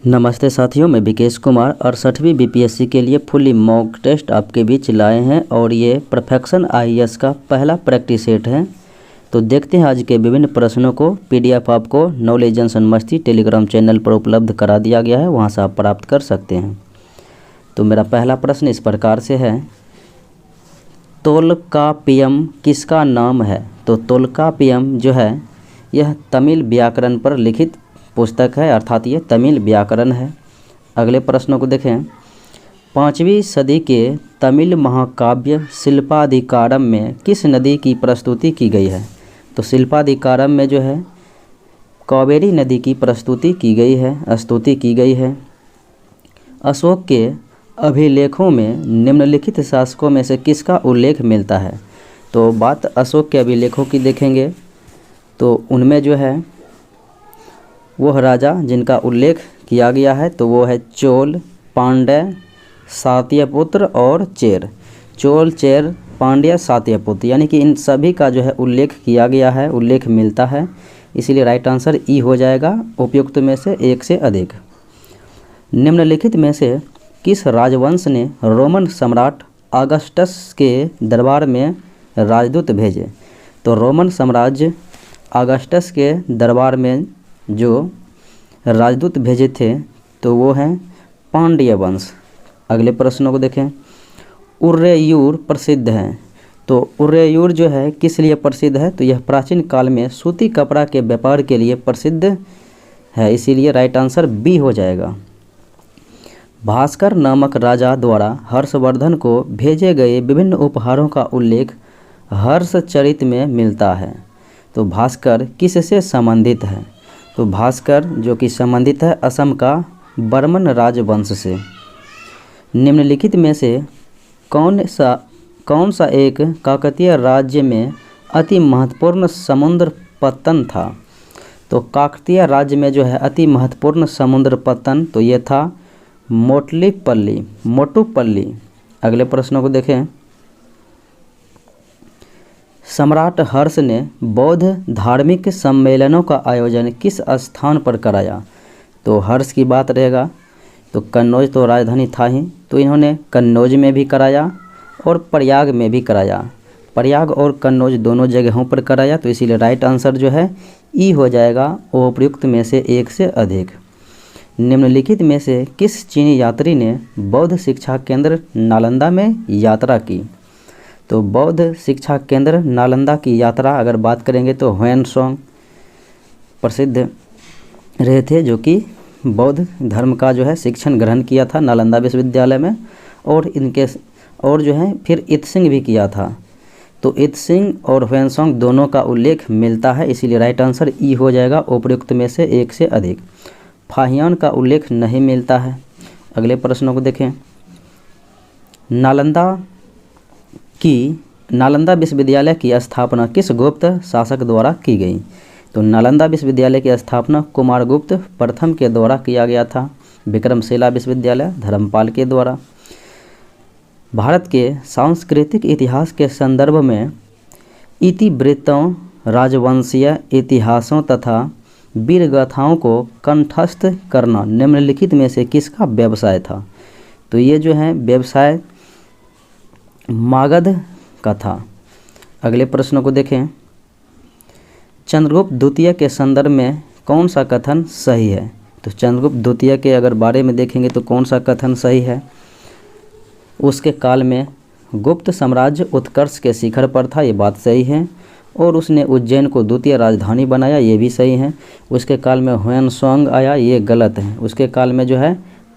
नमस्ते साथियों, मैं विकेश कुमार 68वीं बीपीएससी के लिए फुली मॉक टेस्ट आपके बीच लाए हैं और ये परफेक्शन आईएएस का पहला प्रैक्टिस सेट है। तो देखते हैं आज के विभिन्न प्रश्नों को। पीडीएफ आपको नॉलेज जंक्शन मस्ती टेलीग्राम चैनल पर उपलब्ध करा दिया गया है, वहां से आप प्राप्त कर सकते हैं। तो मेरा पहला प्रश्न इस प्रकार से है, तोल्काप्पियम किसका नाम है? तो तोल्काप्पियम जो है यह तमिल व्याकरण पर लिखित पुस्तक है, अर्थात ये तमिल व्याकरण है। अगले प्रश्नों को देखें। 5वीं सदी के तमिल महाकाव्य शिल्पाधिकारम में किस नदी की प्रस्तुति की गई है? तो शिल्पाधिकारम में जो है कावेरी नदी की प्रस्तुति की गई है, स्तुति की गई है। अशोक के अभिलेखों में निम्नलिखित शासकों में से किसका उल्लेख मिलता है? तो बात अशोक के अभिलेखों की देखेंगे तो उनमें जो है वह राजा जिनका उल्लेख किया गया है तो वो है चोल, पांड्य, सात्यपुत्र और चेर। चोल, चेर, पांड्य, सात्यपुत्र, यानी कि इन सभी का जो है उल्लेख किया गया है, उल्लेख मिलता है। इसीलिए राइट आंसर ई हो जाएगा, उपयुक्त में से एक से अधिक। निम्नलिखित में से किस राजवंश ने रोमन सम्राट ऑगस्टस के दरबार में राजदूत भेजे? तो रोमन साम्राज्य ऑगस्टस के दरबार में जो राजदूत भेजे थे तो वो हैं पांड्य वंश। अगले प्रश्नों को देखें। उर्रेयूर प्रसिद्ध है, तो उर्रेयूर जो है किस लिए प्रसिद्ध है? तो यह प्राचीन काल में सूती कपड़ा के व्यापार के लिए प्रसिद्ध है, इसीलिए राइट आंसर बी हो जाएगा। भास्कर नामक राजा द्वारा हर्षवर्धन को भेजे गए विभिन्न उपहारों का उल्लेख हर्षचरित में मिलता है। तो भास्कर किससे संबंधित है? तो भास्कर जो कि संबंधित है असम का बर्मन राजवंश से। निम्नलिखित में से कौन सा एक काकतीय राज्य में अति महत्वपूर्ण समुद्र पत्तन था? तो काकतीय राज्य में जो है अति महत्वपूर्ण समुद्र पत्तन तो ये था मोटुपल्ली। अगले प्रश्नों को देखें। सम्राट हर्ष ने बौद्ध धार्मिक सम्मेलनों का आयोजन किस स्थान पर कराया? तो हर्ष की बात रहेगा तो कन्नौज तो राजधानी था ही, तो इन्होंने कन्नौज में भी कराया और प्रयाग में भी कराया। प्रयाग और कन्नौज दोनों जगहों पर कराया, तो इसीलिए राइट आंसर जो है ई हो जाएगा, उपयुक्त में से एक से अधिक। निम्नलिखित में से किस चीनी यात्री ने बौद्ध शिक्षा केंद्र नालंदा में यात्रा की? तो बौद्ध शिक्षा केंद्र नालंदा की यात्रा अगर बात करेंगे तो ह्वेनसांग प्रसिद्ध रहे थे, जो कि बौद्ध धर्म का जो है शिक्षण ग्रहण किया था नालंदा विश्वविद्यालय में, और जो है फिर इत्सिंग भी किया था। तो इत्सिंग और ह्वेनसांग दोनों का उल्लेख मिलता है, इसीलिए राइट आंसर ई हो जाएगा, उपयुक्त में से एक से अधिक। फाहियान का उल्लेख नहीं मिलता है। अगले प्रश्नों को देखें। नालंदा विश्वविद्यालय की स्थापना किस गुप्त शासक द्वारा की गई? तो नालंदा विश्वविद्यालय की स्थापना कुमारगुप्त प्रथम के द्वारा किया गया था। विक्रमशिला विश्वविद्यालय धर्मपाल के द्वारा। भारत के सांस्कृतिक इतिहास के संदर्भ में इतिवृत्तों, राजवंशीय इतिहासों तथा वीरगाथाओं को कंठस्थ करना निम्नलिखित में से किसका व्यवसाय था? तो ये जो है व्यवसाय मागध का था। अगले प्रश्नों को देखें। चंद्रगुप्त द्वितीय के संदर्भ में कौन सा कथन सही है? तो चंद्रगुप्त द्वितीय के अगर बारे में देखेंगे तो कौन सा कथन सही है? उसके काल में गुप्त साम्राज्य उत्कर्ष के शिखर पर था, ये बात सही है। और उसने उज्जैन को द्वितीय राजधानी बनाया, ये भी सही है। उसके काल में ह्वेनसांग आया, ये गलत है। उसके काल में जो है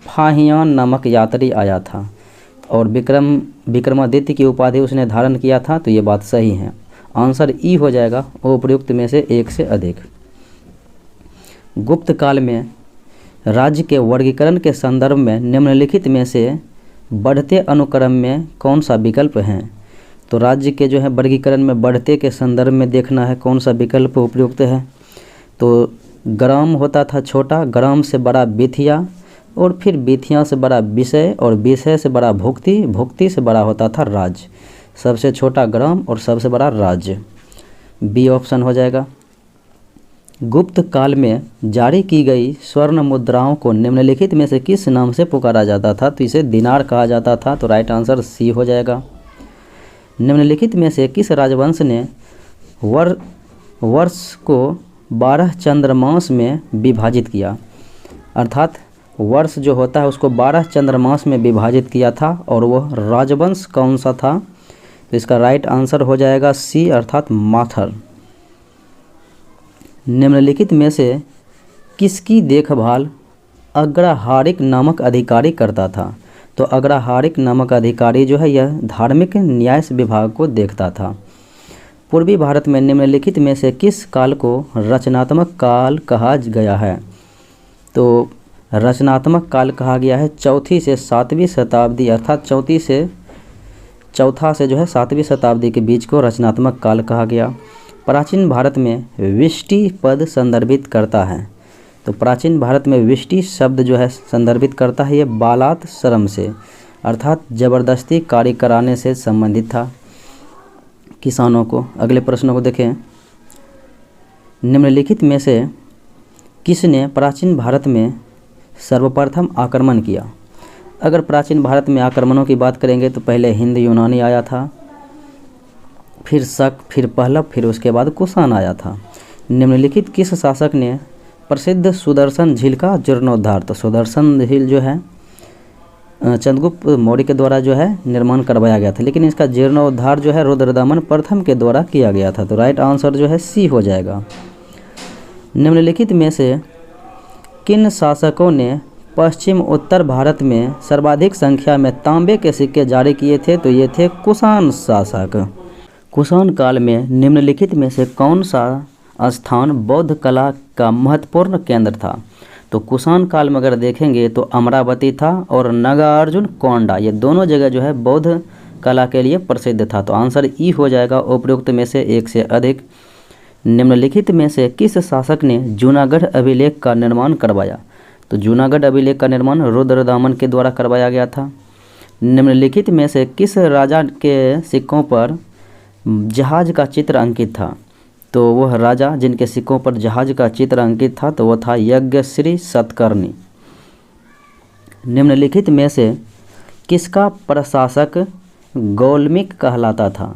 फाहियान नामक यात्री आया था और विक्रमादित्य की उपाधि उसने धारण किया था, तो ये बात सही है। आंसर ई हो जाएगा, उपयुक्त में से एक से अधिक। गुप्त काल में राज्य के वर्गीकरण के संदर्भ में निम्नलिखित में से बढ़ते अनुक्रम में कौन सा विकल्प है? तो राज्य के जो है वर्गीकरण में बढ़ते के संदर्भ में देखना है कौन सा विकल्प उपयुक्त है। तो ग्राम होता था छोटा, ग्राम से बड़ा बिथिया, और फिर बिथिया से बड़ा विषय, और विषय से बड़ा भुक्ति, भुक्ति से बड़ा होता था राज्य। सबसे छोटा ग्राम और सबसे बड़ा राज्य, बी ऑप्शन हो जाएगा। गुप्त काल में जारी की गई स्वर्ण मुद्राओं को निम्नलिखित में से किस नाम से पुकारा जाता था? तो इसे दिनार कहा जाता था। तो राइट आंसर सी हो जाएगा। निम्नलिखित में से किस राजवंश ने वर्ष को 12 चंद्रमास में विभाजित किया? अर्थात वर्ष जो होता है उसको 12 चंद्रमास में विभाजित किया था, और वह राजवंश कौन सा था? तो इसका राइट आंसर हो जाएगा सी अर्थात माथर। निम्नलिखित में से किसकी देखभाल अग्रहारिक नामक अधिकारी करता था? तो अग्रहारिक नामक अधिकारी जो है यह धार्मिक न्याय विभाग को देखता था। पूर्वी भारत में निम्नलिखित में से किस काल को रचनात्मक काल कहा गया है? तो रचनात्मक काल कहा गया है 4वीं से 7वीं शताब्दी, अर्थात चौथा से जो है 7वीं शताब्दी के बीच को रचनात्मक काल कहा गया। प्राचीन भारत में विष्टि पद संदर्भित करता है। तो प्राचीन भारत में विष्टि शब्द जो है संदर्भित करता है ये बालात श्रम से, अर्थात ज़बरदस्ती कार्य कराने से संबंधित था किसानों को। अगले प्रश्नों को देखें। निम्नलिखित में से किसने प्राचीन भारत में सर्वप्रथम आक्रमण किया? अगर प्राचीन भारत में आक्रमणों की बात करेंगे तो पहले हिंद यूनानी आया था, फिर शक, फिर पहलव, फिर उसके बाद कुषाण आया था। निम्नलिखित किस शासक ने प्रसिद्ध सुदर्शन झील का जीर्णोद्धार? तो सुदर्शन झील जो है चंद्रगुप्त मौर्य के द्वारा जो है निर्माण करवाया गया था, लेकिन इसका जीर्णोद्धार जो है रुद्रदमन प्रथम के द्वारा किया गया था। तो राइट आंसर जो है सी हो जाएगा। निम्नलिखित में से किन शासकों ने पश्चिम उत्तर भारत में सर्वाधिक संख्या में तांबे के सिक्के जारी किए थे? तो ये थे कुषाण शासक। कुषाण काल में निम्नलिखित में से कौन सा स्थान बौद्ध कला का महत्वपूर्ण केंद्र था? तो कुषाण काल में अगर देखेंगे तो अमरावती था और नागार्जुन कोंडा, ये दोनों जगह जो है बौद्ध कला के लिए प्रसिद्ध था। तो आंसर ई हो जाएगा उपरोक्त में से एक से अधिक। निम्नलिखित में से किस शासक ने जूनागढ़ अभिलेख का निर्माण करवाया? तो जूनागढ़ अभिलेख का निर्माण रुद्रदामन के द्वारा करवाया गया था। निम्नलिखित में से किस राजा के सिक्कों पर जहाज का चित्र अंकित था? तो वह राजा जिनके सिक्कों पर जहाज का चित्र अंकित था तो वह था यज्ञश्री सतकर्णी। निम्नलिखित में से किसका प्रशासक गोलमिक कहलाता था?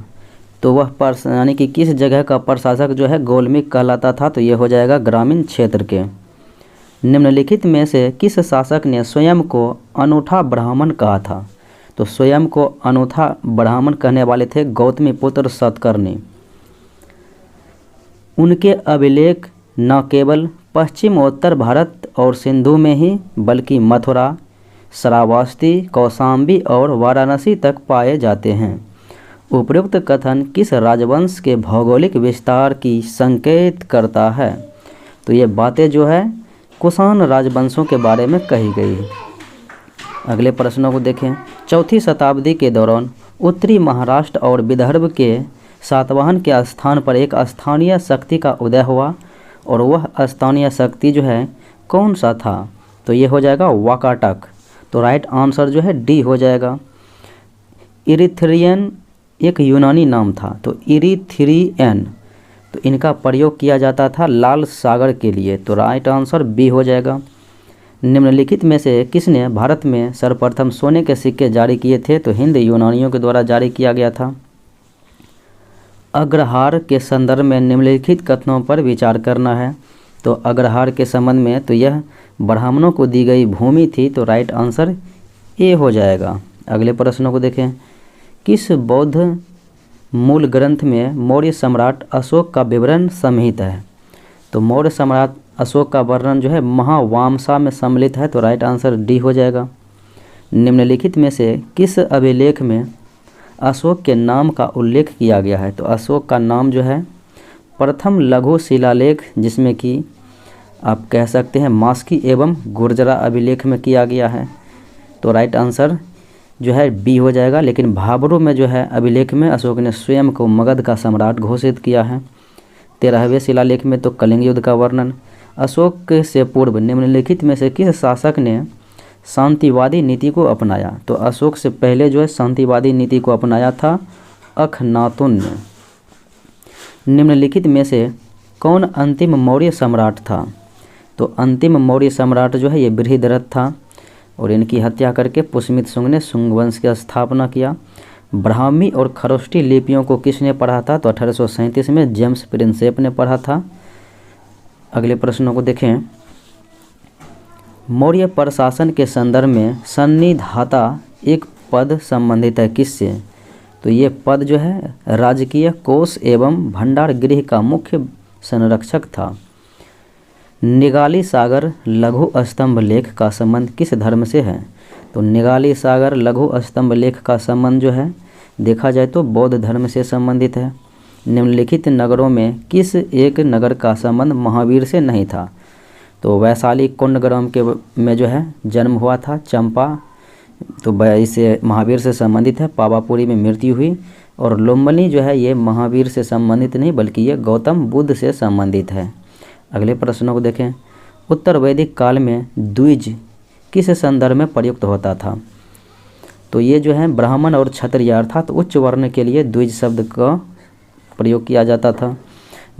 तो वह यानी कि किस जगह का प्रशासक जो है गोलमिक कहलाता था? तो ये हो जाएगा ग्रामीण क्षेत्र के। निम्नलिखित में से किस शासक ने स्वयं को अनूठा ब्राह्मण कहा था? तो स्वयं को अनूठा ब्राह्मण कहने वाले थे गौतमीपुत्र सतकर्णी। उनके अभिलेख न केवल पश्चिम उत्तर भारत और सिंधु में ही बल्कि मथुरा, श्रावस्ती, कौशाम्बी और वाराणसी तक पाए जाते हैं। उपरोक्त कथन किस राजवंश के भौगोलिक विस्तार की संकेत करता है? तो ये बातें जो है कुषाण राजवंशों के बारे में कही गई है। अगले प्रश्नों को देखें। 4वीं शताब्दी के दौरान उत्तरी महाराष्ट्र और विदर्भ के सातवाहन के स्थान पर एक स्थानीय शक्ति का उदय हुआ, और वह स्थानीय शक्ति जो है कौन सा था? तो ये हो जाएगा वाकाटक। तो राइट आंसर जो है डी हो जाएगा। इरिथ्रियन एक यूनानी नाम था, तो इरिथ्रियन, तो इनका प्रयोग किया जाता था लाल सागर के लिए। तो राइट आंसर बी हो जाएगा। निम्नलिखित में से किसने भारत में सर्वप्रथम सोने के सिक्के जारी किए थे? तो हिंद यूनानियों के द्वारा जारी किया गया था। अग्रहार के संदर्भ में निम्नलिखित कथनों पर विचार करना है। तो अग्रहार के संबंध में तो यह ब्राह्मणों को दी गई भूमि थी। तो राइट आंसर ए हो जाएगा। अगले प्रश्नों को देखें। किस बौद्ध मूल ग्रंथ में मौर्य सम्राट अशोक का विवरण समिहित है? तो मौर्य सम्राट अशोक का वर्णन जो है महावामसा में सम्मिलित है। तो राइट आंसर डी हो जाएगा। निम्नलिखित में से किस अभिलेख में अशोक के नाम का उल्लेख किया गया है? तो अशोक का नाम जो है प्रथम लघु शिलालेख, जिसमें कि आप कह सकते हैं मास्की एवं गुर्जरा अभिलेख में किया गया है। तो राइट आंसर जो है बी हो जाएगा। लेकिन भाबरू में जो है अभिलेख में अशोक ने स्वयं को मगध का सम्राट घोषित किया है। 13वें शिलालेख में तो कलिंग युद्ध का वर्णन। अशोक से पूर्व निम्नलिखित में से किस शासक ने शांतिवादी नीति को अपनाया? तो अशोक से पहले जो है शांतिवादी नीति को अपनाया था अखनातुन ने। निम्नलिखित में से कौन अंतिम मौर्य सम्राट था? तो अंतिम मौर्य सम्राट जो है ये बृहद्रथ था और इनकी हत्या करके पुष्यमित्र शुंग ने शुंग वंश की स्थापना किया। ब्राह्मी और खरोष्टी लिपियों को किसने पढ़ा था? तो 1837 में जेम्स प्रिंसेप ने पढ़ा था। अगले प्रश्नों को देखें। मौर्य प्रशासन के संदर्भ में सन्निधाता एक पद संबंधित है किससे? तो ये पद जो है राजकीय कोष एवं भंडार गृह का मुख्य संरक्षक था। निगाली सागर लघु स्तंभ लेख का संबंध किस धर्म से है? तो निगाली सागर लघु स्तंभ लेख का संबंध जो है देखा जाए तो बौद्ध धर्म से संबंधित है। निम्नलिखित नगरों में किस एक नगर का संबंध महावीर से नहीं था? तो वैशाली कुंडग्राम के में जो है जन्म हुआ था। चंपा तो इससे महावीर से संबंधित है। पावापुरी में मृत्यु हुई। और लुम्बिनी जो है ये महावीर से संबंधित नहीं बल्कि ये गौतम बुद्ध से संबंधित है। अगले प्रश्नों को देखें। उत्तर वैदिक काल में द्विज किस संदर्भ में प्रयुक्त होता था? तो ये जो है ब्राह्मण और क्षत्रिय अर्थात उच्च वर्ण के लिए द्विज शब्द का प्रयोग किया जाता था।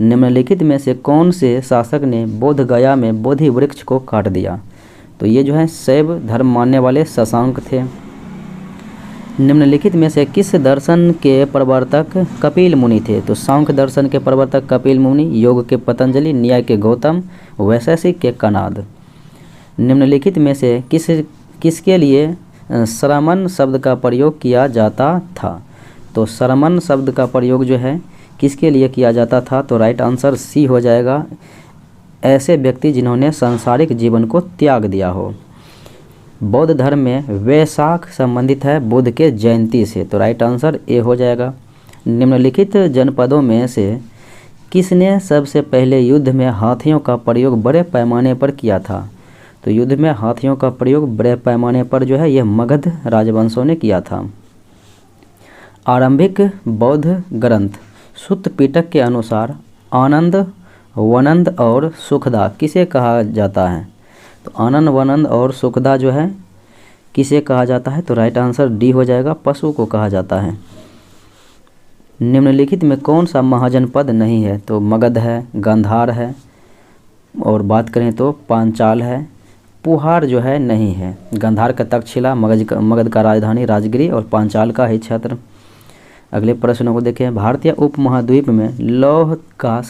निम्नलिखित में से कौन से शासक ने बोध गया में बोधि वृक्ष को काट दिया? तो ये जो है शैव धर्म मानने वाले शशांक थे। निम्नलिखित में से किस दर्शन के प्रवर्तक कपिल मुनि थे? तो सांख्य दर्शन के प्रवर्तक कपिल मुनि, योग के पतंजलि, न्याय के गौतम, वैशेषिक के कनाद। निम्नलिखित में से किसके लिए श्रमण शब्द का प्रयोग किया जाता था? तो श्रमण शब्द का प्रयोग जो है किसके लिए किया जाता था? तो राइट आंसर सी हो जाएगा, ऐसे व्यक्ति जिन्होंने सांसारिक जीवन को त्याग दिया हो। बौद्ध धर्म में वैशाख संबंधित है बुद्ध के जयंती से, तो राइट आंसर ए हो जाएगा। निम्नलिखित जनपदों में से किसने सबसे पहले युद्ध में हाथियों का प्रयोग बड़े पैमाने पर किया था? तो युद्ध में हाथियों का प्रयोग बड़े पैमाने पर जो है यह मगध राजवंशों ने किया था। आरंभिक बौद्ध ग्रंथ सुत्त पिटक के अनुसार आनंद, वनंद और सुखदा किसे कहा जाता है? तो आनंद, वनंद और सुखदा जो है किसे कहा जाता है? तो राइट आंसर डी हो जाएगा, पशु को कहा जाता है। निम्नलिखित में कौन सा महाजनपद नहीं है? तो मगध है, गांधार है और बात करें तो पांचाल है। पुहार जो है नहीं है। गांधार का तक्षशिला, मगध का राजधानी राजगिरी और पांचाल का ही क्षेत्र। अगले प्रश्नों को देखें। भारतीय उपमहाद्वीप में लौह का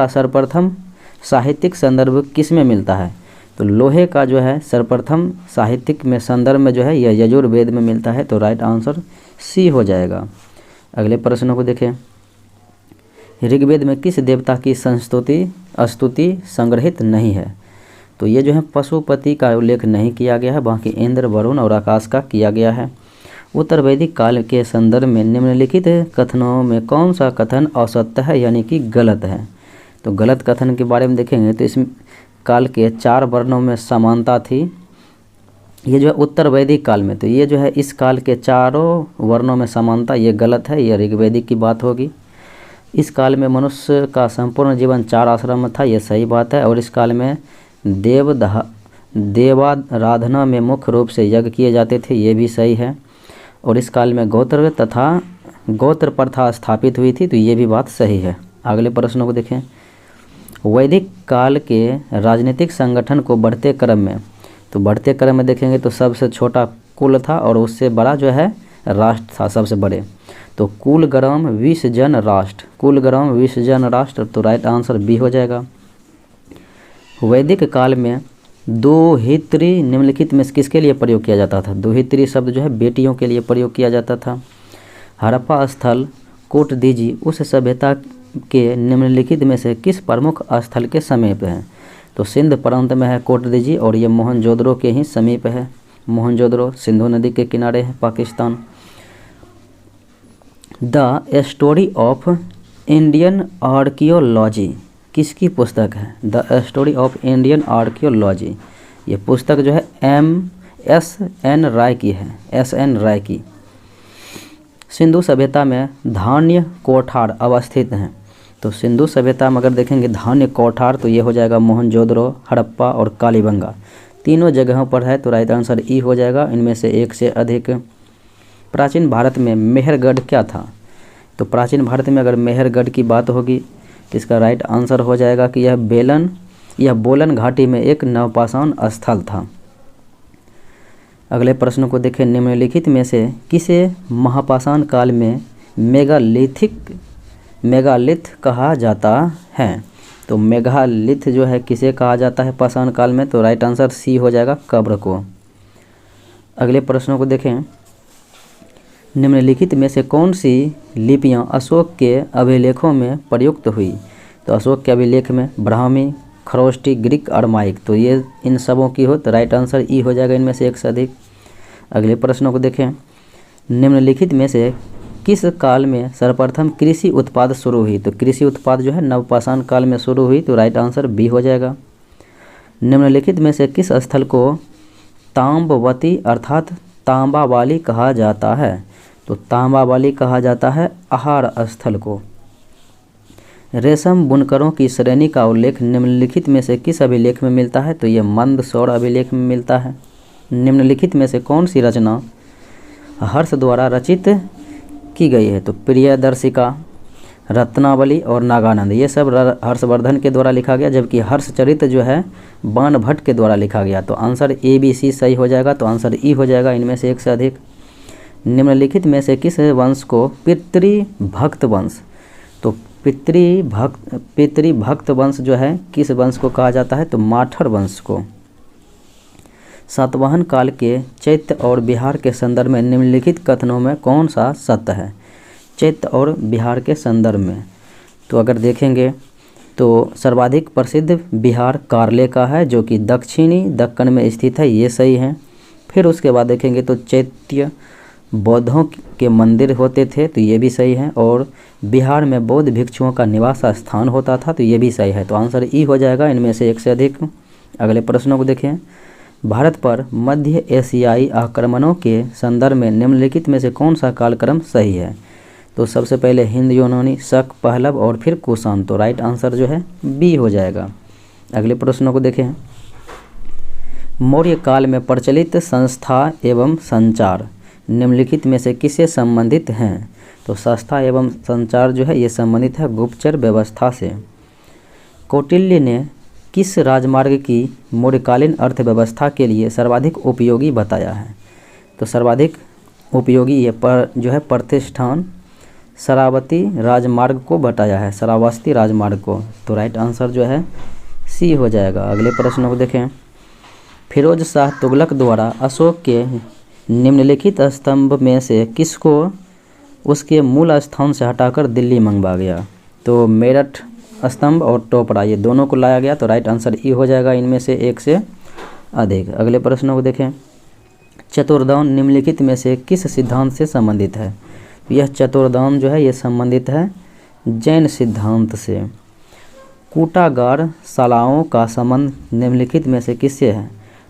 सर्वप्रथम साहित्यिक संदर्भ किस में मिलता है? तो लोहे का जो है सर्वप्रथम साहित्यिक में संदर्भ में जो है यह यजुर्वेद में मिलता है, तो राइट आंसर सी हो जाएगा। अगले प्रश्नों को देखें। ऋग्वेद में किस देवता की स्तुति संग्रहित नहीं है? तो ये जो है पशुपति का उल्लेख नहीं किया गया है, बाकी इंद्र, वरुण और आकाश का किया गया है। उत्तर वैदिक काल के संदर्भ में निम्नलिखित कथनों में कौन सा कथन असत्य है यानी कि गलत है? तो गलत कथन के बारे में देखेंगे तो इस काल के 4 वर्णों में समानता थी। ये जो है उत्तर वैदिक काल में, तो ये जो है इस काल के 4 वर्णों में समानता, ये गलत है, ये ऋग्वेदिक की बात होगी। इस काल में मनुष्य का संपूर्ण जीवन 4 आश्रम में था, ये सही बात है। और इस काल में देवाराधना में मुख्य रूप से यज्ञ किए जाते थे, ये भी सही है। और इस काल में गोत्र प्रथा स्थापित हुई थी, तो ये भी बात सही है। अगले प्रश्नों को देखें। वैदिक काल के राजनीतिक संगठन को बढ़ते क्रम में, तो बढ़ते क्रम में देखेंगे तो सबसे छोटा कुल था और उससे बड़ा जो है राष्ट्र था सबसे बड़े, तो कुल ग्राम 20 जन राष्ट्र, तो राइट आंसर बी हो जाएगा। वैदिक काल में दोहित्री निम्नलिखित में किसके लिए प्रयोग किया जाता था? दोहित्री शब्द जो है बेटियों के लिए प्रयोग किया जाता था। हड़प्पा स्थल कोटदीजी उस सभ्यता के निम्नलिखित में से किस प्रमुख स्थल के समीप है? तो सिंध प्रांत में है कोटदीजी और ये मोहनजोदड़ो के ही समीप है। मोहनजोदड़ो सिंधु नदी के किनारे है, Pakistan. The story of Indian archaeology किसकी पुस्तक है? The story of Indian archaeology, ये पुस्तक जो है S.N. राय की है, S.N. राय की। सिंधु सभ्यता में धान्य कोठार अवस्थित हैं, तो सिंधु सभ्यता में अगर देखेंगे धान्य कोठार तो ये हो जाएगा मोहनजोदड़ो, हड़प्पा और कालीबंगा, तीनों जगहों पर है, तो राइट आंसर ई हो जाएगा, इनमें से एक से अधिक। प्राचीन भारत में मेहरगढ़ क्या था? तो प्राचीन भारत में अगर मेहरगढ़ की बात होगी तो इसका राइट आंसर हो जाएगा कि यह बोलन घाटी में एक नवपाषाण स्थल था। अगले प्रश्न को देखें, निम्नलिखित में से किसे महापाषाण काल में मेगालिथ कहा जाता है? तो मेगालिथ जो है किसे कहा जाता है पाषाण काल में? तो राइट आंसर सी हो जाएगा, कब्र को। अगले प्रश्नों को देखें, निम्नलिखित में से कौन सी लिपियां अशोक के अभिलेखों में प्रयुक्त हुई? तो अशोक के अभिलेख में ब्राह्मी, खरोष्टी, ग्रीक, अरमाइक, तो ये इन सबों की हो, तो राइट आंसर ई हो जाएगा इनमें से एक से अधिक। अगले प्रश्नों को देखें, निम्नलिखित में से किस काल में सर्वप्रथम कृषि उत्पाद शुरू हुई? तो कृषि उत्पाद जो है नवपाषाण काल में शुरू हुई, तो राइट आंसर बी हो जाएगा। निम्नलिखित में से किस स्थल को ताम्बवती अर्थात तांबा वाली कहा जाता है? तो तांबा वाली कहा जाता है आहार स्थल को। रेशम बुनकरों की श्रेणी का उल्लेख निम्नलिखित में से किस अभिलेख में मिलता है? तो ये मंदसौर अभिलेख में मिलता है। निम्नलिखित में से कौन सी रचना हर्ष द्वारा रचित की गई है? तो प्रियदर्शिका, रत्नावली और नागानंद, ये सब हर्षवर्धन के द्वारा लिखा गया, जबकि हर्षचरित जो है बाणभट्ट के द्वारा लिखा गया। तो आंसर ए बी सी सही हो जाएगा, तो आंसर ई हो जाएगा इनमें से एक से अधिक। निम्नलिखित में से किस वंश को पितृभक्त वंश? तो पितृभक्त वंश जो है किस वंश को कहा जाता है? तो माठर वंश को। सातवाहन काल के चैत्य और बिहार के संदर्भ में निम्नलिखित कथनों में कौन सा सत्य है? चैत्य और बिहार के संदर्भ में तो अगर देखेंगे तो सर्वाधिक प्रसिद्ध बिहार कार्ले का है, जो कि दक्षिणी दक्कन में स्थित है, ये सही है। फिर उसके बाद देखेंगे तो चैत्य बौद्धों के मंदिर होते थे, तो ये भी सही है। और बिहार में बौद्ध भिक्षुओं का निवास स्थान होता था, तो ये भी सही है। तो आंसर ई हो जाएगा इनमें से एक से अधिक। अगले प्रश्नों को देखें, भारत पर मध्य एशियाई आक्रमणों के संदर्भ में निम्नलिखित में से कौन सा कालक्रम सही है? तो सबसे पहले हिंद यूनानी, शक, पहलव और फिर कुषाण, तो राइट आंसर जो है बी हो जाएगा। अगले प्रश्नों को देखें, मौर्य काल में प्रचलित संस्था एवं संचार निम्नलिखित में से किससे संबंधित हैं? तो संस्था एवं संचार जो है ये संबंधित है गुप्तचर व्यवस्था से। कौटिल्य ने किस राजमार्ग की मौर्यकालीन अर्थव्यवस्था के लिए सर्वाधिक उपयोगी बताया है? तो सर्वाधिक उपयोगी ये जो है प्रतिष्ठान शरावती राजमार्ग को बताया है, श्रावस्ती राजमार्ग को, तो राइट आंसर जो है सी हो जाएगा। अगले प्रश्न को देखें, फिरोज शाह तुगलक द्वारा अशोक के निम्नलिखित स्तंभ में से किसको उसके मूल स्थान से हटाकर दिल्ली मंगवा गया? तो मेरठ स्तंभ और टोपरा, ये दोनों को लाया गया, तो राइट आंसर ई हो जाएगा इनमें से एक से अधिक। अगले प्रश्नों को देखें, चतुर्धाम निम्नलिखित में से किस सिद्धांत से संबंधित है? यह चतुर्धाम जो है ये संबंधित है जैन सिद्धांत से। कूटागार शालाओं का संबंध निम्नलिखित में से किससे है?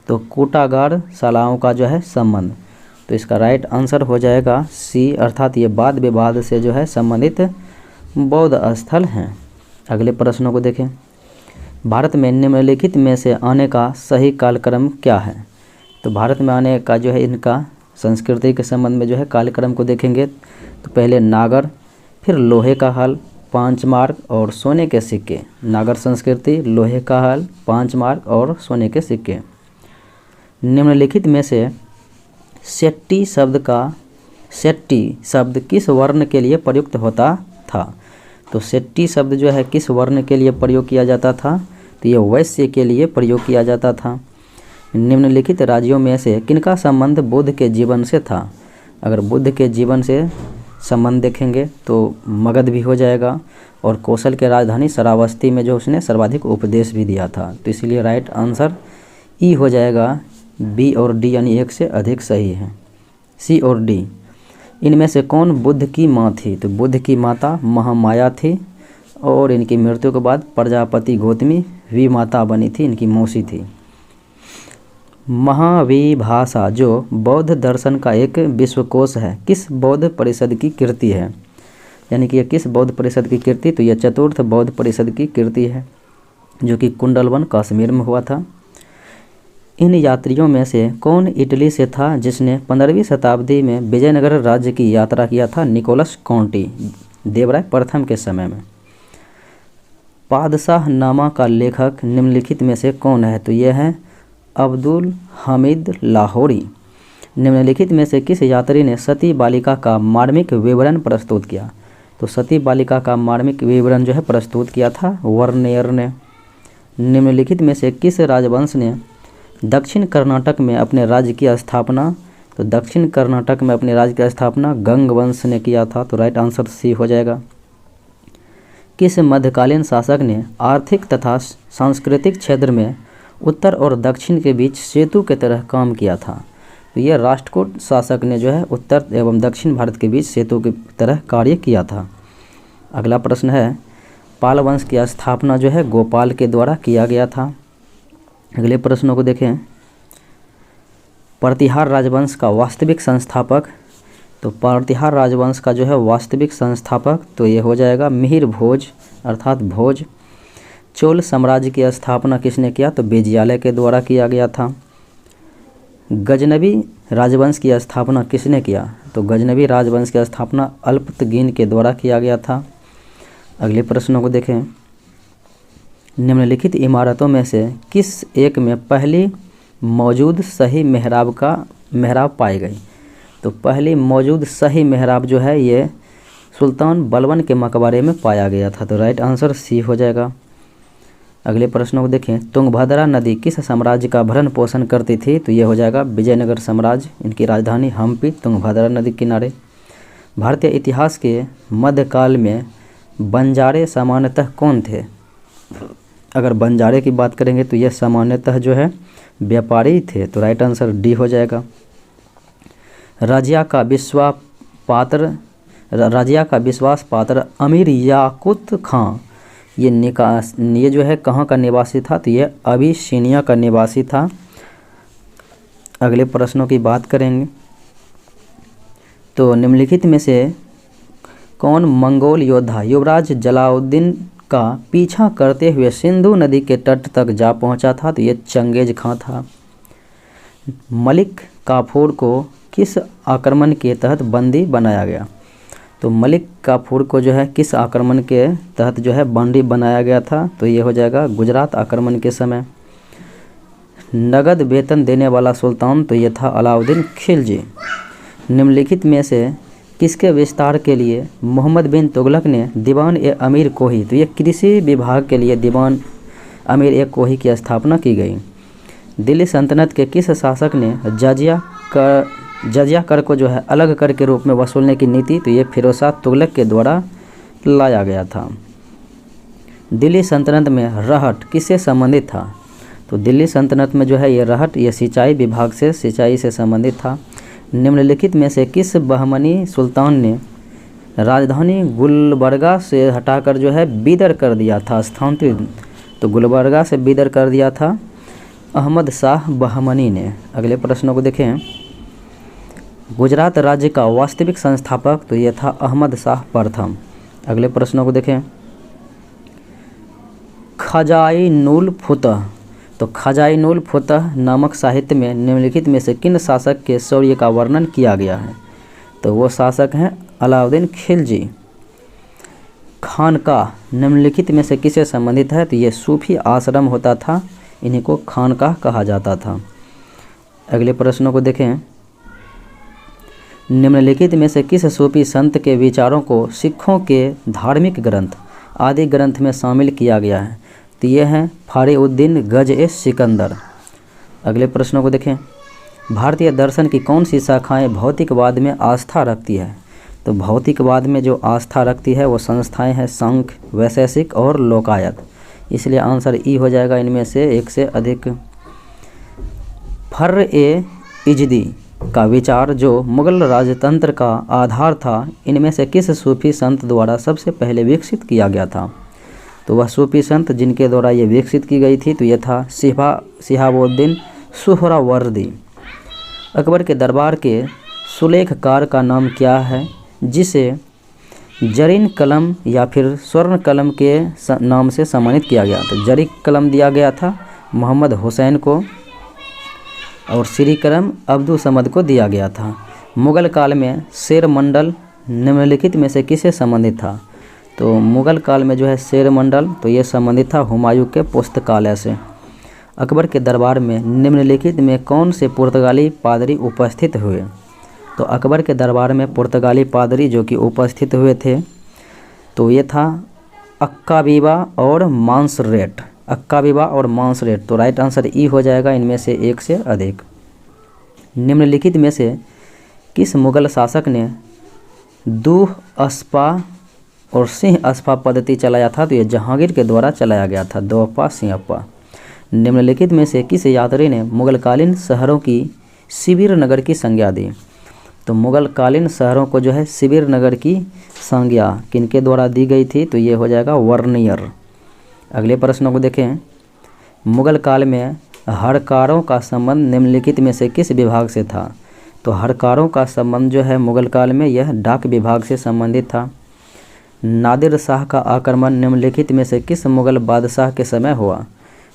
तो कूटागार शालाओं का जो है संबंध, तो इसका राइट आंसर हो जाएगा सी, अर्थात ये वाद विवाद से जो है संबंधित बौद्ध स्थल हैं। अगले प्रश्नों को देखें, भारत में निम्नलिखित में से आने का सही कालक्रम क्या है? तो भारत में आने का जो है इनका संस्कृति के संबंध में जो है कालक्रम को देखेंगे तो पहले नागर, फिर लोहे का हल, 5 मार्क और सोने के सिक्के। नागर संस्कृति, लोहे का हल, 5 मार्क और सोने के सिक्के। निम्नलिखित में से शेट्टी शब्द किस वर्ण के लिए प्रयुक्त होता था? तो शेट्टी शब्द जो है किस वर्ण के लिए प्रयोग किया जाता था? तो ये वैश्य के लिए प्रयोग किया जाता था। निम्नलिखित राज्यों में से किनका संबंध बुद्ध के जीवन से था? अगर बुद्ध के जीवन से संबंध देखेंगे तो मगध भी हो जाएगा, और कौशल के राजधानी श्रावस्ती में जो उसने सर्वाधिक उपदेश भी दिया था, तो इसलिए राइट आंसर ई हो जाएगा। बी और डी यानी एक से अधिक सही है, सी और डी। इनमें से कौन बुद्ध की माँ थी? तो बुद्ध की माता महामाया थी, और इनकी मृत्यु के बाद प्रजापति गौतमी विमाता बनी थी, इनकी मौसी थी। महाविभाषा जो बौद्ध दर्शन का एक विश्वकोश है, किस बौद्ध परिषद की कृति है? यानी कि यह किस बौद्ध परिषद की कृति? तो यह चतुर्थ बौद्ध परिषद की कृति है, जो कि कुंडलवन कश्मीर में हुआ था। इन यात्रियों में से कौन इटली से था जिसने 15वीं शताब्दी में विजयनगर राज्य की यात्रा किया था? निकोलस कॉन्टी, देवराय प्रथम के समय में। पादशाह नामा का लेखक निम्नलिखित में से कौन है? तो यह है अब्दुल हामिद लाहौरी। निम्नलिखित में से किस यात्री ने सती बालिका का मार्मिक विवरण प्रस्तुत किया? तो सती बालिका का मार्मिक विवरण जो है प्रस्तुत किया था वर्नियर ने। निम्नलिखित में से किस राजवंश ने दक्षिण कर्नाटक में अपने राज्य की स्थापना? तो दक्षिण कर्नाटक में अपने राज्य की स्थापना गंग वंश ने किया था। तो राइट आंसर सी हो जाएगा। किस मध्यकालीन शासक ने आर्थिक तथा सांस्कृतिक क्षेत्र में उत्तर और दक्षिण के बीच सेतु की तरह काम किया था? तो यह राष्ट्रकूट शासक ने जो है उत्तर एवं दक्षिण भारत के बीच सेतु की तरह कार्य किया था। अगला प्रश्न है पाल वंश की स्थापना जो है गोपाल के द्वारा किया गया था। अगले प्रश्नों को देखें। प्रतिहार राजवंश का वास्तविक संस्थापक? तो प्रतिहार राजवंश का जो है वास्तविक संस्थापक तो ये हो जाएगा मिहिर भोज अर्थात भोज। चोल साम्राज्य की स्थापना किसने किया? तो विजयालय के द्वारा किया गया था। गजनवी राजवंश की स्थापना किसने किया? तो गजनवी राजवंश की स्थापना अल्पतगीन के द्वारा किया गया था। अगले प्रश्नों को देखें। निम्नलिखित इमारतों में से किस एक में पहली मौजूद सही मेहराब पाई गई? तो पहली मौजूद सही मेहराब जो है ये सुल्तान बलबन के मकबरे में पाया गया था। तो राइट आंसर सी हो जाएगा। अगले प्रश्नों को देखें। तुंगभद्रा नदी किस साम्राज्य का भरण पोषण करती थी? तो ये हो जाएगा विजयनगर साम्राज्य। इनकी राजधानी हम्पी तुंगभद्रा नदी के किनारे। भारतीय इतिहास के मध्यकाल में बंजारे सामान्यतः कौन थे? अगर बंजारे की बात करेंगे तो यह सामान्यतः जो है व्यापारी थे। तो राइट आंसर डी हो जाएगा। रजिया का विश्वास पात्र अमीर याकूत खां ये जो है कहाँ का निवासी था? तो ये अबिसिनिया का निवासी था। अगले प्रश्नों की बात करेंगे तो निम्नलिखित में से कौन मंगोल योद्धा युवराज जलालुद्दीन का पीछा करते हुए सिंधु नदी के तट तक जा पहुंचा था? तो ये चंगेज खां था। मलिक काफूर को किस आक्रमण के तहत बंदी बनाया गया? तो मलिक काफूर को जो है किस आक्रमण के तहत जो है बंदी बनाया गया था? तो ये हो जाएगा गुजरात आक्रमण के समय। नगद वेतन देने वाला सुल्तान तो ये था अलाउद्दीन खिलजी। निम्नलिखित में से किसके विस्तार के लिए मोहम्मद बिन तुगलक ने दीवान ए अमीर कोही तो ये कृषि विभाग के लिए दीवान अमीर ए कोही की स्थापना की गई। दिल्ली सल्तनत के किस शासक ने जजिया कर को जो है अलग कर के रूप में वसूलने की नीति तो ये फिरोज शाह तुगलक के द्वारा लाया गया था। दिल्ली सल्तनत में रहट किससे संबंधित था? तो दिल्ली सल्तनत में जो है ये रहट ये सिंचाई विभाग से सिंचाई से संबंधित था। निम्नलिखित में से किस बहमनी सुल्तान ने राजधानी गुलबर्गा से हटाकर जो है बीदर कर दिया था स्थानांतरित? तो गुलबर्गा से बीदर कर दिया था अहमद शाह बहमनी ने। अगले प्रश्नों को देखें। गुजरात राज्य का वास्तविक संस्थापक तो यह था अहमद शाह प्रथम। अगले प्रश्नों को देखें। खजाइनुल फुतह तो खजाइनुल फुतह नामक साहित्य में निम्नलिखित में से किन शासक के शौर्य का वर्णन किया गया है? तो वो शासक हैं अलाउद्दीन खिलजी। खानकाह निम्नलिखित में से किससे संबंधित है? तो ये सूफी आश्रम होता था, इन्हीं को खानकाह कहा जाता था। अगले प्रश्नों को देखें। निम्नलिखित में से किस सूफी संत के विचारों को सिखों के धार्मिक ग्रंथ आदि ग्रंथ में शामिल किया गया है? तो ये हैं फारिउद्दीन गज-ए-सिकंदर। अगले प्रश्नों को देखें। भारतीय दर्शन की कौन सी शाखाएं भौतिकवाद में आस्था रखती है? तो भौतिकवाद में जो आस्था रखती है वो संस्थाएं हैं सांख्य, वैशेषिक और लोकायत। इसलिए आंसर ई हो जाएगा इनमें से एक से अधिक। फर्र-ए-इजदी का विचार जो मुगल राजतंत्र का आधार था, इनमें से किस सूफी संत द्वारा सबसे पहले विकसित किया गया था? तो वह सूफी संत जिनके द्वारा ये विकसित की गई थी तो यह था शिहाबुद्दीन सुहरावर्दी। अकबर के दरबार के सुलेखकार का नाम क्या है जिसे जरीन कलम या फिर स्वर्ण कलम के नाम से सम्मानित किया गया? तो जरी कलम दिया गया था मोहम्मद हुसैन को और श्री कलम अब्दुल समद को दिया गया था। मुगल काल में शेर मंडल निम्नलिखित में से किससे संबंधित था? तो मुग़ल काल में जो है शेर मंडल, तो ये संबंधित था हुमायूं के पुस्तकालय से। अकबर के दरबार में निम्नलिखित में कौन से पुर्तगाली पादरी उपस्थित हुए? तो अकबर के दरबार में पुर्तगाली पादरी जो कि उपस्थित हुए थे, तो ये था अक्काबीबा और मांसरेट। अक्काबीबा और मांसरेट, तो राइट आंसर ई हो जाएगा इनमें से एक से अधिक। निम्नलिखित में से किस मुग़ल शासक ने दूह अस्पा और सिंह अस्पा पद्धति चलाया था? तो ये जहांगीर के द्वारा चलाया गया था, दोअप्पा सिंहप्पा। निम्नलिखित में से किस यात्री ने मुग़लकालीन शहरों की शिविर नगर की संज्ञा दी? तो मुग़लकालीन शहरों को जो है शिविर नगर की संज्ञा किनके द्वारा दी गई थी? तो ये हो जाएगा वर्नियर। अगले प्रश्नों को देखें। मुग़ल काल में हड़कारों का संबंध निम्नलिखित में से किस विभाग से था? तो हड़कारों का संबंध जो है मुग़ल काल में यह डाक विभाग से संबंधित था। नादिर शाह का आक्रमण निम्नलिखित में से किस मुग़ल बादशाह के समय हुआ?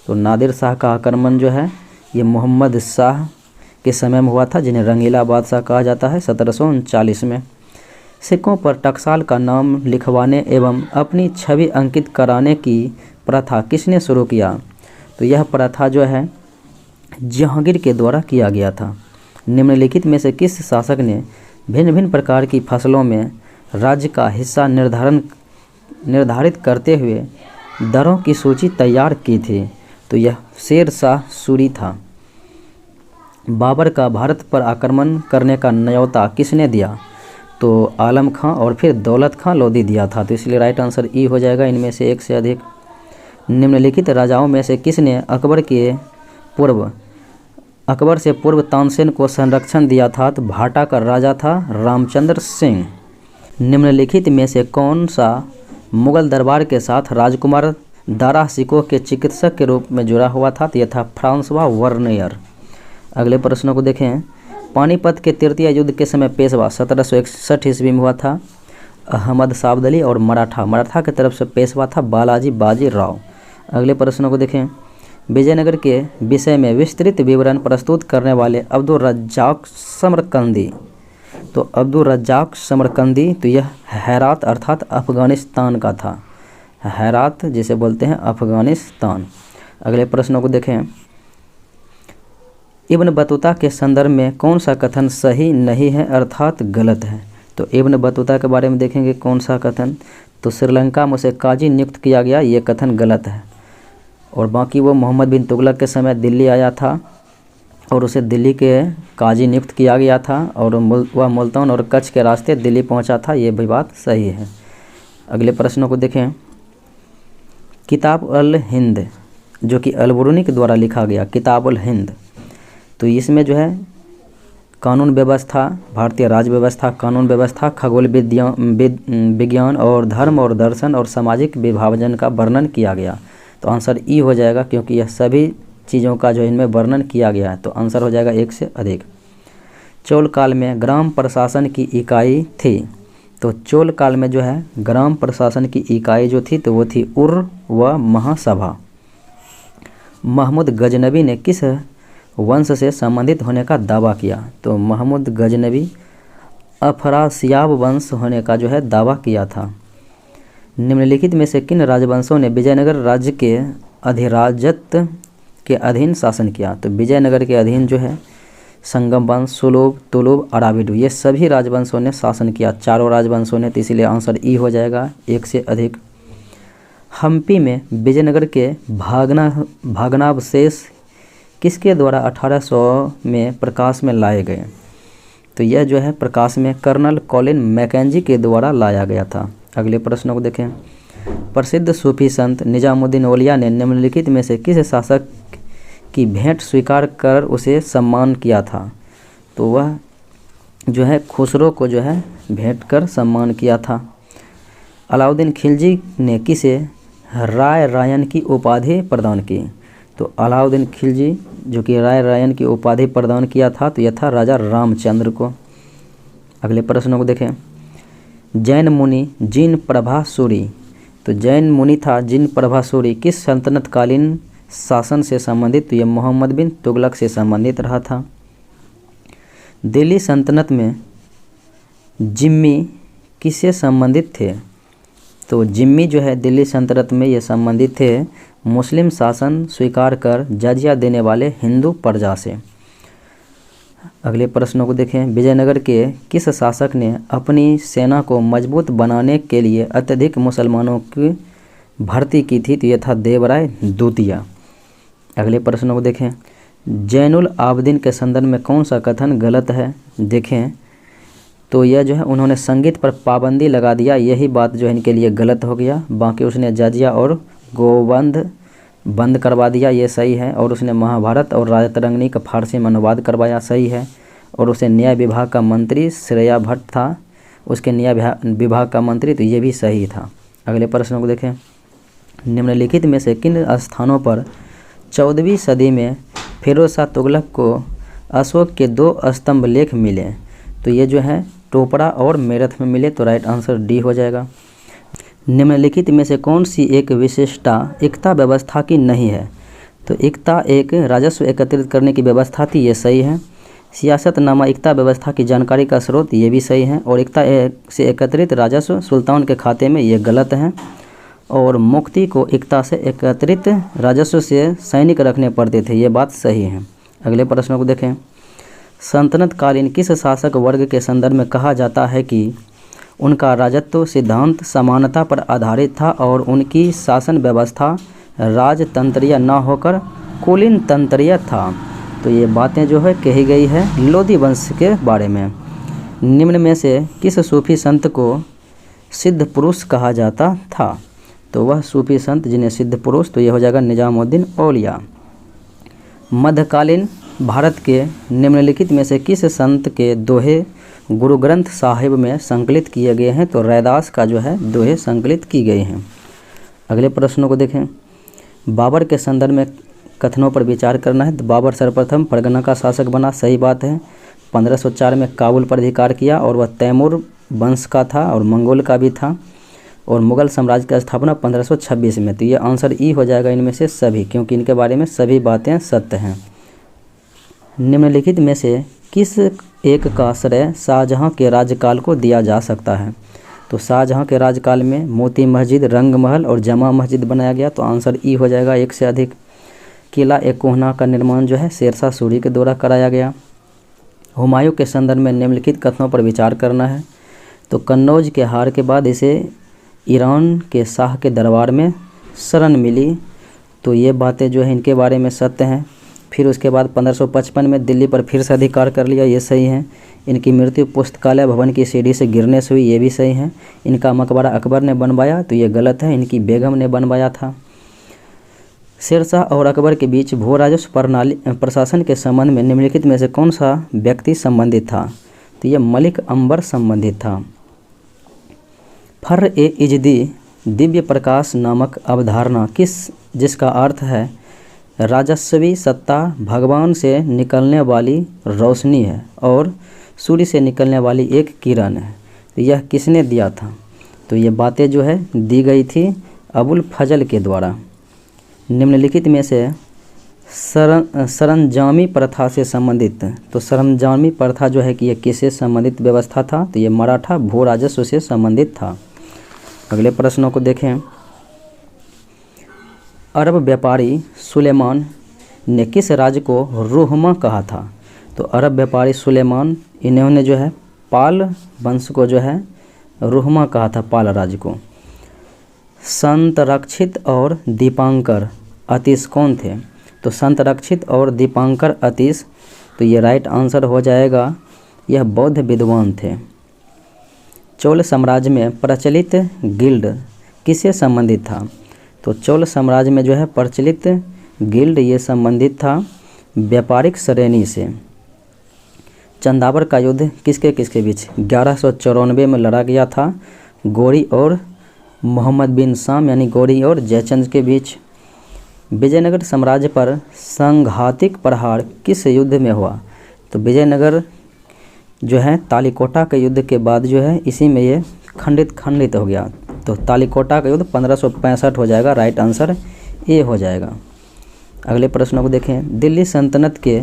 तो नादिर शाह का आक्रमण जो है ये मोहम्मद शाह के समय में हुआ था, जिन्हें रंगीला बादशाह कहा जाता है, 1739 में। सिक्कों पर टकसाल का नाम लिखवाने एवं अपनी छवि अंकित कराने की प्रथा किसने शुरू किया? तो यह प्रथा जो है जहांगीर के द्वारा किया गया था। निम्नलिखित में से किस शासक ने भिन्न भिन्न प्रकार की फसलों में राज्य का हिस्सा निर्धारित करते हुए दरों की सूची तैयार की थी? तो यह शेर शाह सूरी था। बाबर का भारत पर आक्रमण करने का न्योता किसने दिया? तो आलम खां और फिर दौलत खां लोधी दिया था, तो इसलिए राइट आंसर ई हो जाएगा इनमें से एक से अधिक। निम्नलिखित राजाओं में से किसने अकबर से पूर्व तानसेन को संरक्षण दिया था? तो भाटा का राजा था रामचंद्र सिंह। निम्नलिखित में से कौन सा मुग़ल दरबार के साथ राजकुमार दारा शिकोह के चिकित्सक के रूप में जुड़ा हुआ था? तो यह था फ्रांसवा वर्नियर। अगले प्रश्नों को देखें। पानीपत के तृतीय युद्ध के समय पेशवा 1761 ईस्वी में हुआ था। अहमद साबदली और मराठा की तरफ से पेशवा था बालाजी बाजी राव। अगले प्रश्नों को देखें। विजयनगर के विषय में विस्तृत विवरण प्रस्तुत करने वाले अब्दुल रज्जाक समरकंदी। तो अब्दुल रज्जाक समरकंदी, तो यह हेरात अर्थात अफ़गानिस्तान का था। हेरात जिसे बोलते हैं अफ़गानिस्तान। अगले प्रश्नों को देखें। इब्न बतूता के संदर्भ में कौन सा कथन सही नहीं है अर्थात गलत है? तो इब्न बतूता के बारे में देखेंगे कौन सा कथन। तो श्रीलंका में उसे काजी नियुक्त किया गया, ये कथन गलत है। और बाकी वो मोहम्मद बिन तुगलक के समय दिल्ली आया था और उसे दिल्ली के काजी नियुक्त किया गया था और वह मुल्तान और कच्छ के रास्ते दिल्ली पहुंचा था, ये भी बात सही है। अगले प्रश्नों को देखें। किताब अल हिंद जो कि अलबरूनी के द्वारा लिखा गया, किताब अल हिंद, तो इसमें जो है कानून व्यवस्था, भारतीय राज्य व्यवस्था, कानून व्यवस्था, खगोल विज्ञान और धर्म और दर्शन और सामाजिक विभाजन का वर्णन किया गया। तो आंसर ई हो जाएगा, क्योंकि यह सभी चीज़ों का जो इनमें वर्णन किया गया है, तो आंसर हो जाएगा एक से अधिक। चोल काल में ग्राम प्रशासन की इकाई थी। तो चोल काल में जो है ग्राम प्रशासन की इकाई जो थी, तो वो थी उर व महासभा। महमूद गजनबी ने किस वंश से संबंधित होने का दावा किया? तो महमूद गजनबी अफरासियाब वंश होने का जो है दावा किया था। निम्नलिखित में से किन राजवंशों ने विजयनगर राज्य के अधिराजत्व के अधीन शासन किया? तो विजयनगर के अधीन जो है संगम वंश, सुलूब, तुलुब, अराबिडू, ये सभी राजवंशों ने शासन किया, चारों राजवंशों ने, तो इसीलिए आंसर ई हो जाएगा एक से अधिक। हम्पी में विजयनगर के भग्नावशेष किसके द्वारा 1800 में प्रकाश में लाए गए? तो यह जो है प्रकाश में कर्नल कॉलिन मैकेंजी के द्वारा लाया गया था। अगले प्रश्नों को देखें। प्रसिद्ध सूफी संत निजामुद्दीन औलिया ने निम्नलिखित में से किस शासक की भेंट स्वीकार कर उसे सम्मान किया था? तो वह जो है खुसरो को जो है भेंट कर सम्मान किया था। अलाउद्दीन खिलजी ने किसे राय रायन की उपाधि प्रदान की? तो अलाउद्दीन खिलजी जो कि राय रायन की उपाधि प्रदान किया था, तो यह था राजा रामचंद्र को। अगले प्रश्नों को देखें। जैन मुनि जिन प्रभासूरी, तो जैन मुनि था जिन प्रभासूरी किस सल्तनतकालीन शासन से संबंधित? तो यह मोहम्मद बिन तुगलक से संबंधित रहा था। दिल्ली सल्तनत में जिम्मी किससे संबंधित थे? तो जिम्मी जो है दिल्ली सल्तनत में ये संबंधित थे मुस्लिम शासन स्वीकार कर जजिया देने वाले हिंदू प्रजा से। अगले प्रश्नों को देखें। विजयनगर के किस शासक ने अपनी सेना को मजबूत बनाने के लिए अत्यधिक मुसलमानों की भर्ती की थी? तो यह था देवराय द्वितीय। अगले प्रश्नों को देखें। जैनुल आबदीन के संदर्भ में कौन सा कथन गलत है? देखें तो यह जो है उन्होंने संगीत पर पाबंदी लगा दिया, यही बात जो है इनके लिए गलत हो गया। बाकी उसने जजिया और गोवंद बंद करवा दिया, ये सही है। और उसने महाभारत और राजतरंगिणी का फारसी में अनुवाद करवाया, सही है। और उसे न्याय विभाग का मंत्री श्रेया भट्ट था, उसके न्याय विभाग का मंत्री, तो ये भी सही था। अगले प्रश्न को देखें। निम्नलिखित में से किन स्थानों पर 14वीं सदी में फिरोज शाह तुगलक को अशोक के 2 स्तंभ लेख मिले? तो ये जो है टोपड़ा और मेरठ में मिले, तो राइट आंसर डी हो जाएगा। निम्नलिखित में से कौन सी एक विशेषता एकता व्यवस्था की नहीं है? तो एकता एक राजस्व एकत्रित करने की व्यवस्था थी, ये सही है। सियासतनामा एकता व्यवस्था की जानकारी का स्रोत, ये भी सही है। और एकता से एकत्रित राजस्व सुल्तान के खाते में, ये गलत है। और मुक्ति को एकता से एकत्रित राजस्व से सैनिक रखने पड़ते थे, ये बात सही है। अगले प्रश्न को देखें। सल्तनत कालीन किस शासक वर्ग के संदर्भ में कहा जाता है कि उनका राजत्व सिद्धांत समानता पर आधारित था और उनकी शासन व्यवस्था राजतंत्रीय न होकर कुलीन तंत्रीय था? तो ये बातें जो है कही गई है लोधी वंश के बारे में। निम्न में से किस सूफी संत को सिद्ध पुरुष कहा जाता था? तो वह सूफी संत जिन्हें सिद्ध पुरुष, तो ये हो जाएगा निजामुद्दीन औलिया। मध्यकालीन भारत के निम्नलिखित में से किस संत के दोहे गुरु ग्रंथ साहिब में संकलित किए गए हैं? तो रैदास का जो है दोहे संकलित की गए हैं। अगले प्रश्नों को देखें। बाबर के संदर्भ में कथनों पर विचार करना है। तो बाबर सर्वप्रथम परगना का शासक बना, सही बात है। 1504 में काबुल पर अधिकार किया और वह तैमूर वंश का था और मंगोल का भी था। और मुगल साम्राज्य की स्थापना 1526 में। तो ये आंसर ई हो जाएगा इनमें से सभी, क्योंकि इनके बारे में सभी बातें सत्य हैं। निम्नलिखित में से किस एक का श्रेय शाहजहां के राज्यकाल को दिया जा सकता है? तो शाहजहां के राज्यकाल में मोती मस्जिद, रंग महल और जमा मस्जिद बनाया गया, तो आंसर ई हो जाएगा एक से अधिक। किला ए कोहना का निर्माण जो है शेरशाह सूरी के द्वारा कराया गया। हुमायूं के संदर्भ में निम्नलिखित कथनों पर विचार करना है। तो कन्नौज के हार के बाद इसे ईरान के शाह के दरबार में शरण मिली, तो ये बातें जो है इनके बारे में सत्य हैं। फिर उसके बाद 1555 में दिल्ली पर फिर से अधिकार कर लिया, ये सही है। इनकी मृत्यु पुस्तकालय भवन की सीढ़ी से गिरने से हुई, ये भी सही है। इनका मकबरा अकबर ने बनवाया, तो ये गलत है, इनकी बेगम ने बनवाया था। शेरशाह और अकबर के बीच भू राजस्व प्रशासन के संबंध में निम्नलिखित में से कौन सा व्यक्ति संबंधित था? तो ये मलिक अंबर संबंधित था। फर्र ए इजदी दिव्य प्रकाश नामक अवधारणा जिसका अर्थ है राजस्वी सत्ता भगवान से निकलने वाली रोशनी है और सूर्य से निकलने वाली एक किरण है, तो यह किसने दिया था? तो ये बातें जो है दी गई थी अबुल फजल के द्वारा। निम्नलिखित में से सरंजामी प्रथा से संबंधित, तो सरंजामी प्रथा जो है कि ये किससे संबंधित व्यवस्था था? तो ये मराठा भू राजस्व से संबंधित था। अगले प्रश्नों को देखें। अरब व्यापारी सुलेमान ने किस राज्य को रुहमा कहा था? तो अरब व्यापारी सुलेमान, इन्होंने जो है पाल वंश को जो है रुहमा कहा था, पाल राज्य को। संत रक्षित और दीपांकर अतीश कौन थे? तो संत रक्षित और दीपांकर अतीश, तो ये राइट आंसर हो जाएगा, यह बौद्ध विद्वान थे। चोल साम्राज्य में प्रचलित गिल्ड किससे संबंधित था? तो चोल साम्राज्य में जो है प्रचलित गिल्ड ये संबंधित था व्यापारिक श्रेणी से। चंदावर का युद्ध किसके किसके बीच 1194 में लड़ा गया था? गौरी और मोहम्मद बिन शाम यानी गौरी और जयचंद के बीच। विजयनगर साम्राज्य पर संघातिक प्रहार किस युद्ध में हुआ? तो विजयनगर जो है तालीकोटा के युद्ध के बाद जो है इसी में ये खंडित हो गया, तो तालीकोटा का युद्ध 1565 हो जाएगा, राइट आंसर ए हो जाएगा। अगले प्रश्नों को देखें। दिल्ली सल्तनत के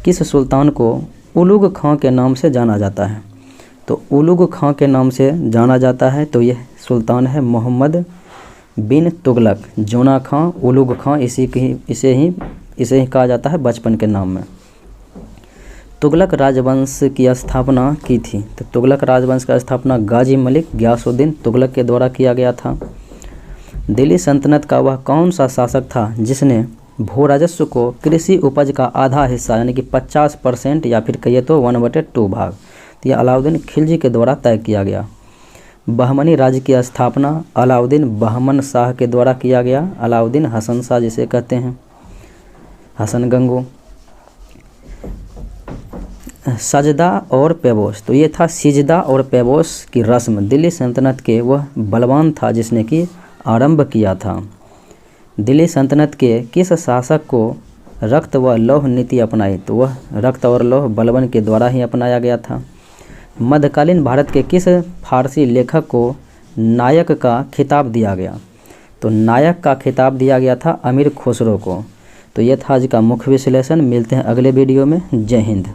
किस सुल्तान को उलुग खां के नाम से जाना जाता है? तो उलुग खां के नाम से जाना जाता है, तो यह सुल्तान है मोहम्मद बिन तुगलक। जोना खां, उलुग खां, इसे ही कहा जाता है बचपन के नाम में। तुगलक राजवंश की स्थापना की थी, तो तुगलक राजवंश का स्थापना गाजी मलिक गियासुद्दीन तुगलक के द्वारा किया गया था। दिल्ली सल्तनत का वह कौन सा शासक था जिसने भू राजस्व को कृषि उपज का आधा हिस्सा यानी कि 50% या फिर कहिए तो 1/2 भाग, तो यह अलाउद्दीन खिलजी के द्वारा तय किया गया। बहमनी राज्य की स्थापना अलाउद्दीन बहमन शाह के द्वारा किया गया। अलाउद्दीन हसन शाह जिसे कहते हैं, हसन गंगू। सजदा और पेबोस, तो ये था सिजदा और पेबोस की रस्म। दिल्ली सल्तनत के वह बलवान था जिसने कि आरंभ किया था। दिल्ली सल्तनत के किस शासक को रक्त व लौह नीति अपनाई, तो वह रक्त और लौह बलबन के द्वारा ही अपनाया गया था। मध्यकालीन भारत के किस फारसी लेखक को नायक का खिताब दिया गया, तो नायक का खिताब दिया गया था अमीर खुसरो को। तो यह था आज का मुख्य विश्लेषण। मिलते हैं अगले वीडियो में। जय हिंद।